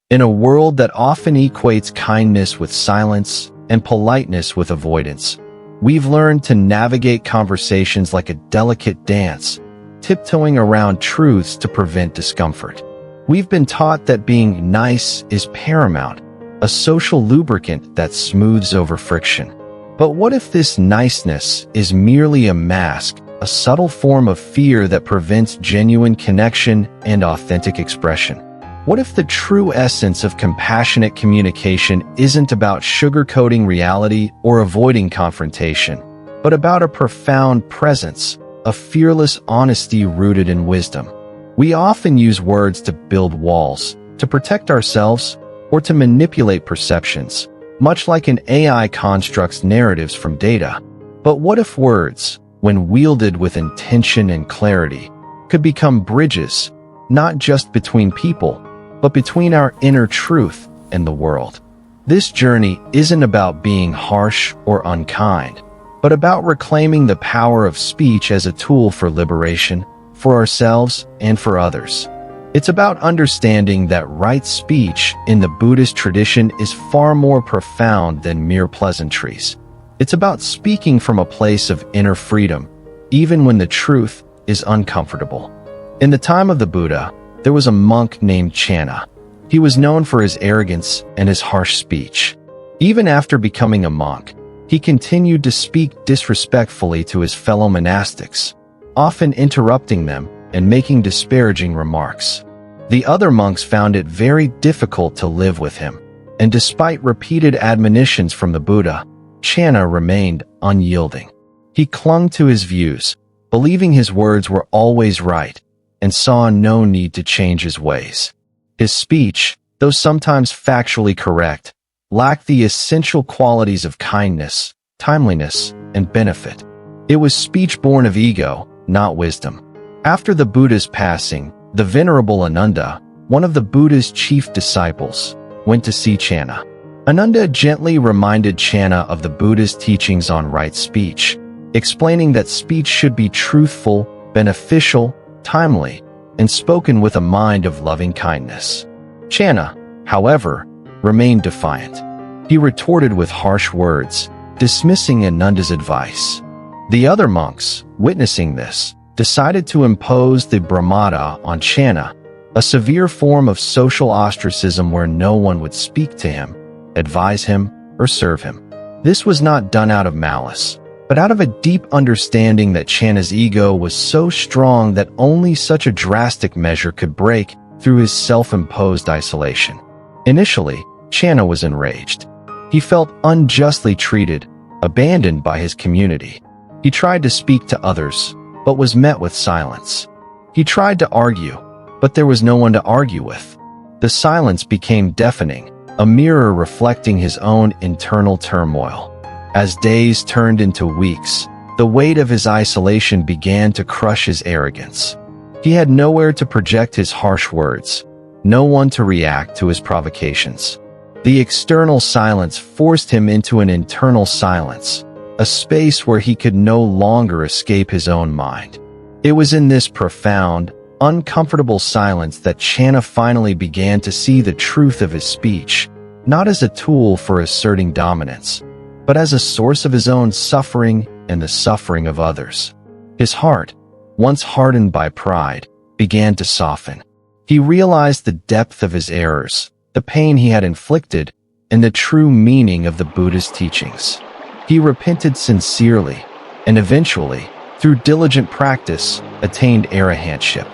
In a world that often equates kindness with silence and politeness with avoidance, we've learned to navigate conversations like a delicate dance, tiptoeing around truths to prevent discomfort. We've been taught that being nice is paramount, a social lubricant that smooths over friction. But what if this niceness is merely a mask, a subtle form of fear that prevents genuine connection and authentic expression? What if the true essence of compassionate communication isn't about sugarcoating reality or avoiding confrontation, but about a profound presence, a fearless honesty rooted in wisdom? We often use words to build walls, to protect ourselves, or to manipulate perceptions, much like an AI constructs narratives from data. But what if words, when wielded with intention and clarity, could become bridges, not just between people, but between our inner truth and the world? This journey isn't about being harsh or unkind, but about reclaiming the power of speech as a tool for liberation, for ourselves and for others. It's about understanding that right speech in the Buddhist tradition is far more profound than mere pleasantries. It's about speaking from a place of inner freedom, even when the truth is uncomfortable. In the time of the Buddha, there was a monk named Channa. He was known for his arrogance and his harsh speech. Even after becoming a monk, he continued to speak disrespectfully to his fellow monastics, often interrupting them and making disparaging remarks. The other monks found it very difficult to live with him, and despite repeated admonitions from the Buddha, Channa remained unyielding. He clung to his views, believing his words were always right, and saw no need to change his ways. His speech, though sometimes factually correct, lacked the essential qualities of kindness, timeliness, and benefit. It was speech born of ego, not wisdom. After the Buddha's passing, the Venerable Ananda, one of the Buddha's chief disciples, went to see Channa. Ananda gently reminded Channa of the Buddha's teachings on right speech, explaining that speech should be truthful, beneficial, timely, and spoken with a mind of loving kindness. Channa, however, remained defiant. He retorted with harsh words, dismissing Ananda's advice. The other monks, witnessing this, decided to impose the Brahmata on Channa, a severe form of social ostracism where no one would speak to him, advise him, or serve him. This was not done out of malice, but out of a deep understanding that Channa's ego was so strong that only such a drastic measure could break through his self-imposed isolation. Initially, Channa was enraged. He felt unjustly treated, abandoned by his community. He tried to speak to others, but was met with silence. He tried to argue, but there was no one to argue with. The silence became deafening, a mirror reflecting his own internal turmoil. As days turned into weeks, the weight of his isolation began to crush his arrogance. He had nowhere to project his harsh words, no one to react to his provocations. The external silence forced him into an internal silence, a space where he could no longer escape his own mind. It was in this profound, uncomfortable silence that Channa finally began to see the truth of his speech, not as a tool for asserting dominance, but as a source of his own suffering and the suffering of others. His heart, once hardened by pride, began to soften. He realized the depth of his errors, the pain he had inflicted, and the true meaning of the Buddhist teachings. He repented sincerely, and eventually, through diligent practice, attained arahantship.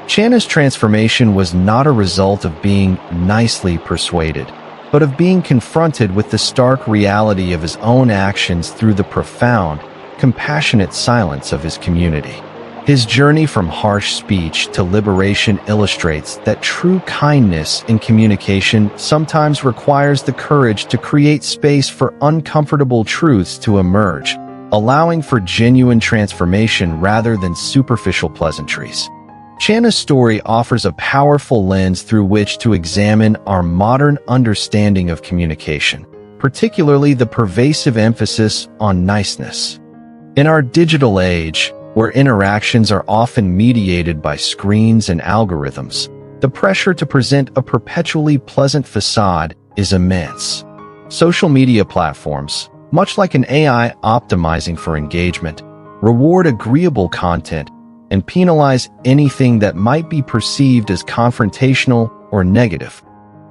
Channa's transformation was not a result of being nicely persuaded, but of being confronted with the stark reality of his own actions through the profound, compassionate silence of his community. His journey from harsh speech to liberation illustrates that true kindness in communication sometimes requires the courage to create space for uncomfortable truths to emerge, allowing for genuine transformation rather than superficial pleasantries. Channa's story offers a powerful lens through which to examine our modern understanding of communication, particularly the pervasive emphasis on niceness. In our digital age, where interactions are often mediated by screens and algorithms, The pressure to present a perpetually pleasant facade is immense. Social media platforms, much like an AI optimizing for engagement, reward agreeable content and penalize anything that might be perceived as confrontational or negative.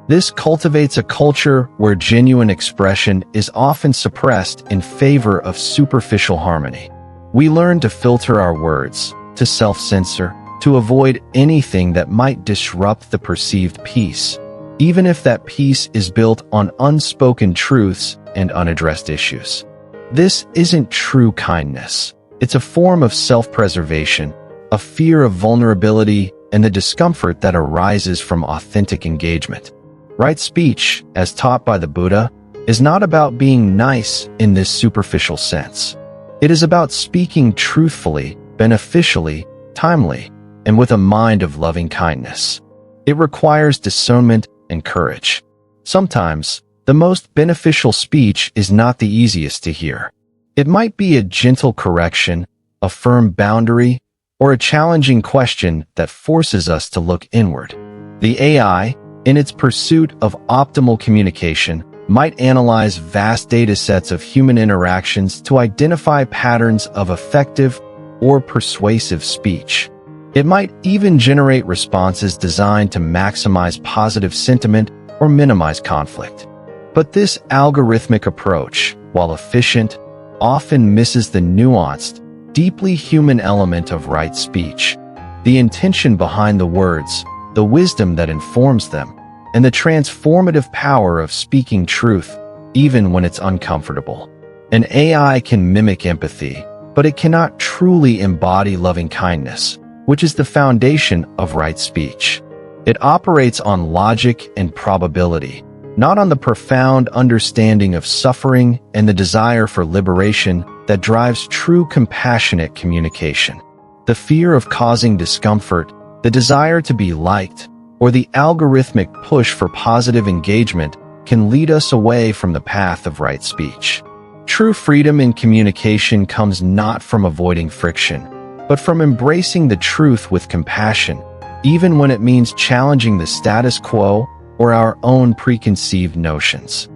This cultivates a culture where genuine expression is often suppressed in favor of superficial harmony. We learn to filter our words, to self-censor, to avoid anything that might disrupt the perceived peace, even if that peace is built on unspoken truths and unaddressed issues. This isn't true kindness. It's a form of self-preservation, a fear of vulnerability, and the discomfort that arises from authentic engagement. Right speech, as taught by the Buddha, is not about being nice in this superficial sense. It is about speaking truthfully, beneficially, timely, and with a mind of loving kindness. It requires discernment and courage. Sometimes, the most beneficial speech is not the easiest to hear. It might be a gentle correction, a firm boundary, or a challenging question that forces us to look inward. The AI, in its pursuit of optimal communication, might analyze vast data sets of human interactions to identify patterns of effective or persuasive speech. It might even generate responses designed to maximize positive sentiment or minimize conflict. But this algorithmic approach, while efficient, often misses the nuanced, deeply human element of right speech, the intention behind the words, the wisdom that informs them, and the transformative power of speaking truth, even when it's uncomfortable. An AI can mimic empathy, but it cannot truly embody loving kindness, which is the foundation of right speech. It operates on logic and probability, not on the profound understanding of suffering and the desire for liberation that drives true compassionate communication. The fear of causing discomfort, the desire to be liked, or the algorithmic push for positive engagement can lead us away from the path of right speech. True freedom in communication comes not from avoiding friction, but from embracing the truth with compassion, even when it means challenging the status quo or our own preconceived notions.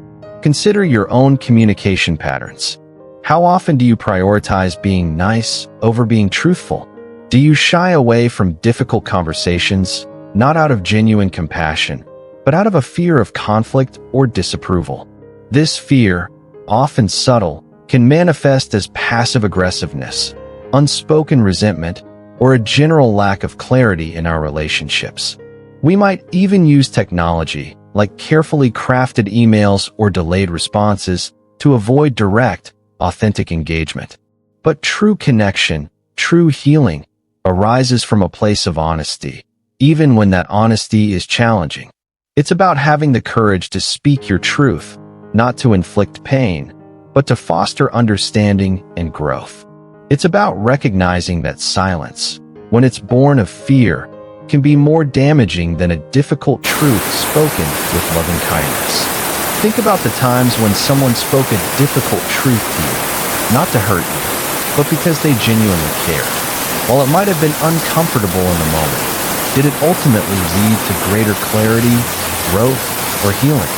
Consider your own communication patterns. How often do you prioritize being nice over being truthful? Do you shy away from difficult conversations, not out of genuine compassion, but out of a fear of conflict or disapproval? This fear, often subtle, can manifest as passive aggressiveness, unspoken resentment, or a general lack of clarity in our relationships. We might even use technology, like carefully crafted emails or delayed responses, to avoid direct, authentic engagement. But true connection, true healing, arises from a place of honesty, even when that honesty is challenging. It's about having the courage to speak your truth, not to inflict pain, but to foster understanding and growth. It's about recognizing that silence, when it's born of fear, can be more damaging than a difficult truth spoken with loving kindness. Think about the times when someone spoke a difficult truth to you, not to hurt you, but because they genuinely cared. While it might have been uncomfortable in the moment, did it ultimately lead to greater clarity, growth, or healing?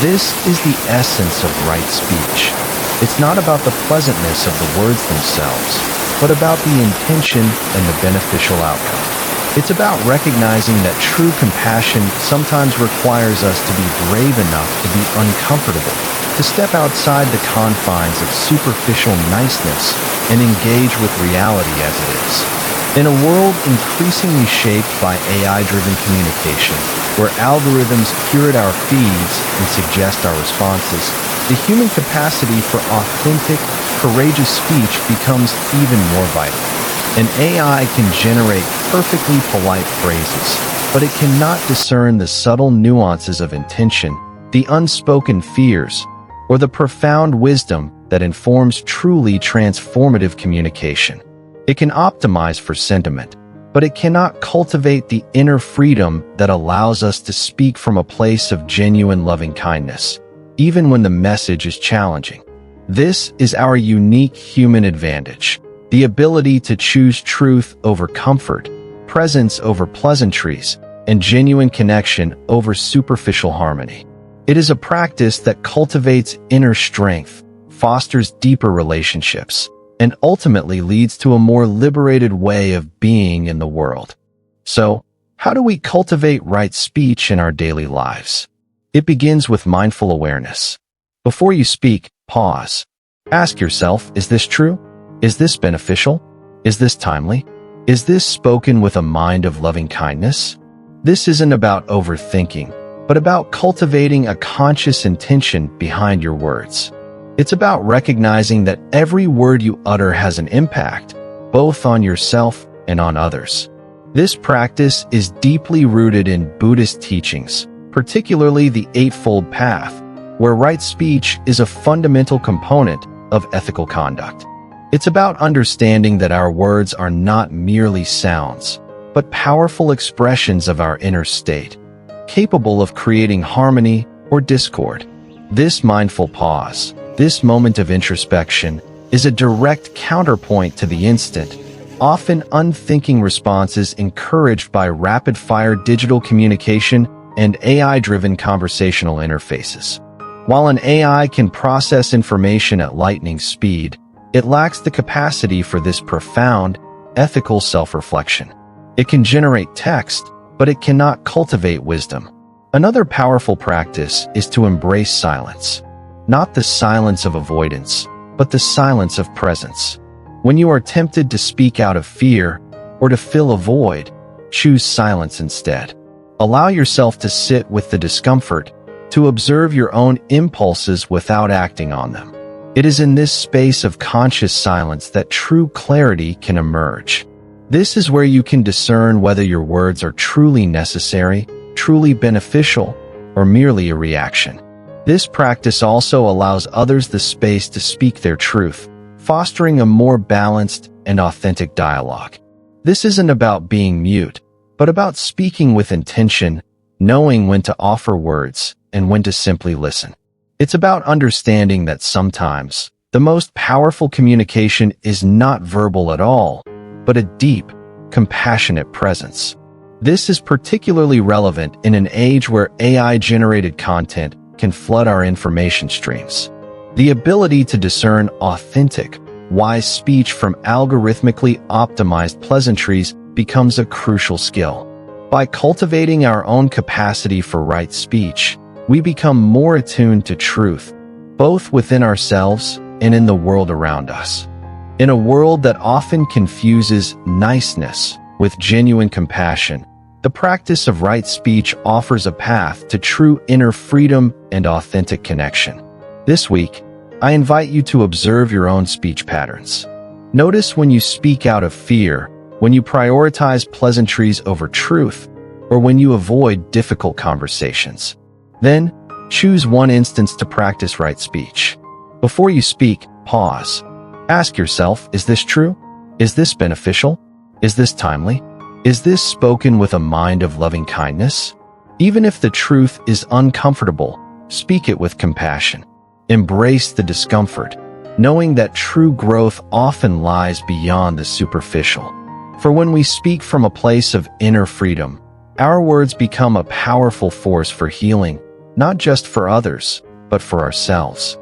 This is the essence of right speech. It's not about the pleasantness of the words themselves, but about the intention and the beneficial outcome. It's about recognizing that true compassion sometimes requires us to be brave enough to be uncomfortable, to step outside the confines of superficial niceness and engage with reality as it is. In a world increasingly shaped by AI-driven communication, where algorithms curate our feeds and suggest our responses, the human capacity for authentic, courageous speech becomes even more vital. An AI can generate perfectly polite phrases, but it cannot discern the subtle nuances of intention, the unspoken fears, or the profound wisdom that informs truly transformative communication. It can optimize for sentiment, but it cannot cultivate the inner freedom that allows us to speak from a place of genuine loving kindness, even when the message is challenging. This is our unique human advantage, the ability to choose truth over comfort, presence over pleasantries, and genuine connection over superficial harmony. It is a practice that cultivates inner strength, fosters deeper relationships, and ultimately leads to a more liberated way of being in the world. So, how do we cultivate right speech in our daily lives? It begins with mindful awareness. Before you speak, pause. Ask yourself, is this true? Is this beneficial? Is this timely? Is this spoken with a mind of loving kindness? This isn't about overthinking, but about cultivating a conscious intention behind your words. It's about recognizing that every word you utter has an impact, both on yourself and on others. This practice is deeply rooted in Buddhist teachings, particularly the Eightfold Path, where right speech is a fundamental component of ethical conduct. It's about understanding that our words are not merely sounds, but powerful expressions of our inner state, capable of creating harmony or discord. This mindful pause, this moment of introspection, is a direct counterpoint to the instant, often unthinking responses encouraged by rapid-fire digital communication and AI-driven conversational interfaces. While an AI can process information at lightning speed, it lacks the capacity for this profound, ethical self-reflection. It can generate text, but it cannot cultivate wisdom. Another powerful practice is to embrace silence. Not the silence of avoidance, but the silence of presence. When you are tempted to speak out of fear or to fill a void, choose silence instead. Allow yourself to sit with the discomfort, to observe your own impulses without acting on them. It is in this space of conscious silence that true clarity can emerge. This is where you can discern whether your words are truly necessary, truly beneficial, or merely a reaction. This practice also allows others the space to speak their truth, fostering a more balanced and authentic dialogue. This isn't about being mute, but about speaking with intention, knowing when to offer words and when to simply listen. It's about understanding that sometimes the most powerful communication is not verbal at all, but a deep, compassionate presence. This is particularly relevant in an age where AI-generated content can flood our information streams. The ability to discern authentic, wise speech from algorithmically optimized pleasantries becomes a crucial skill. By cultivating our own capacity for right speech, we become more attuned to truth, both within ourselves and in the world around us. In a world that often confuses niceness with genuine compassion, the practice of right speech offers a path to true inner freedom and authentic connection. This week, I invite you to observe your own speech patterns. Notice when you speak out of fear, when you prioritize pleasantries over truth, or when you avoid difficult conversations. Then, choose one instance to practice right speech. Before you speak, pause. Ask yourself, is this true? Is this beneficial? Is this timely? Is this spoken with a mind of loving kindness? Even if the truth is uncomfortable, speak it with compassion. Embrace the discomfort, knowing that true growth often lies beyond the superficial. For when we speak from a place of inner freedom, our words become a powerful force for healing, not just for others, but for ourselves.